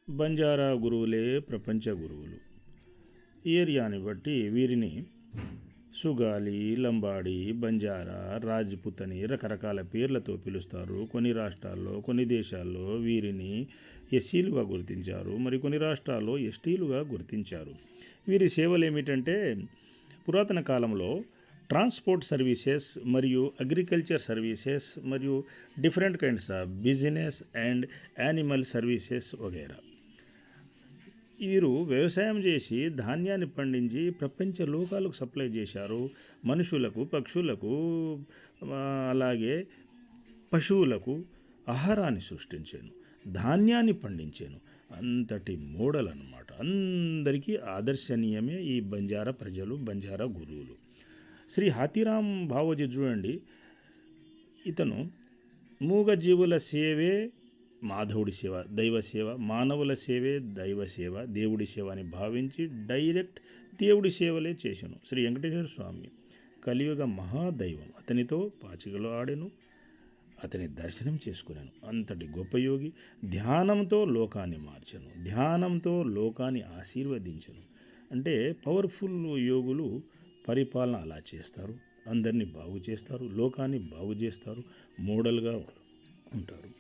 బంజారా గురువులే ప్రపంచ గురువులు. ఏరియాని బట్టి వీరిని సుగాలి, లంబాడి, బంజారా, రాజ్పుత్ అని రకరకాల పేర్లతో పిలుస్తారు. కొన్ని రాష్ట్రాల్లో, కొన్ని దేశాల్లో వీరిని ఎస్సీలుగా గుర్తించారు. మరి కొన్ని రాష్ట్రాల్లో ఎస్టీలుగా గుర్తించారు. వీరి సేవలు ఏమిటంటే పురాతన కాలంలో ట్రాన్స్పోర్ట్ సర్వీసెస్ మరియు అగ్రికల్చర్ సర్వీసెస్ మరియు different kinds of business and animal services వగైరా. వీరు వ్యవసాయం చేసి ధాన్యాన్ని పండించి ప్రపంచ లోకాలకు సప్లై చేశారు. మనుషులకు, పక్షులకు, అలాగే పశువులకు ఆహారాన్ని సృష్టించాను, ధాన్యాన్ని పండించాను. అంతటి మోడల్ అన్నమాట. అందరికీ ఆదర్శనీయమే ఈ బంజారా ప్రజలు, బంజారా గురువులు. శ్రీ హాతీరాం భావోజీ చూడండి, ఇతను మూగజీవుల సేవే మాధవుడి సేవ, దైవ సేవ, మానవుల సేవే దైవ సేవ, దేవుడి సేవ అని భావించి డైరెక్ట్ దేవుడి సేవలే చేశాను. శ్రీ వెంకటేశ్వర స్వామి కలియుగ మహాదైవం, అతనితో పాచికలో ఆడెను, అతని దర్శనం చేసుకున్నాను. అంతటి గొప్ప యోగి. ధ్యానంతో లోకాన్ని మార్చను, ధ్యానంతో లోకాన్ని ఆశీర్వదించను. అంటే పవర్ఫుల్ యోగులు పరిపాలన అలా చేస్తారు, అందరినీ బాగు చేస్తారు, లోకాన్ని బాగు చేస్తారు, మోడల్గా ఉంటారు.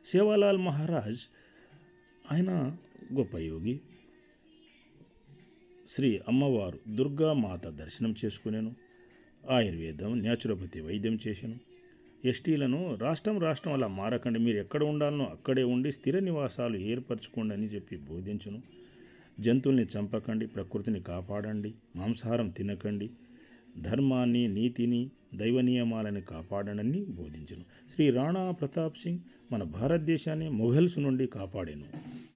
సేవాలాల్ మహారాజ్ ఆయన గొప్ప యోగి. శ్రీ అమ్మవారు దుర్గామాత దర్శనం చేసుకునేను, ఆయుర్వేదం, న్యాచురోపతి వైద్యం చేశాను. ఎస్టీలను రాష్ట్రం అలా మారకండి, మీరు ఎక్కడ ఉండాలనో అక్కడే ఉండి స్థిర నివాసాలు ఏర్పరచుకోండి అని చెప్పి బోధించును. జంతువుల్ని చంపకండి, ప్రకృతిని కాపాడండి, మాంసాహారం తినకండి, ధర్మాన్ని, నీతిని, దైవ నియమాలని కాపాడనని బోధించను. శ్రీ రాణా ప్రతాప్ సింగ్ మన భారతదేశాన్ని మొఘల్స్ నుండి కాపాడాను.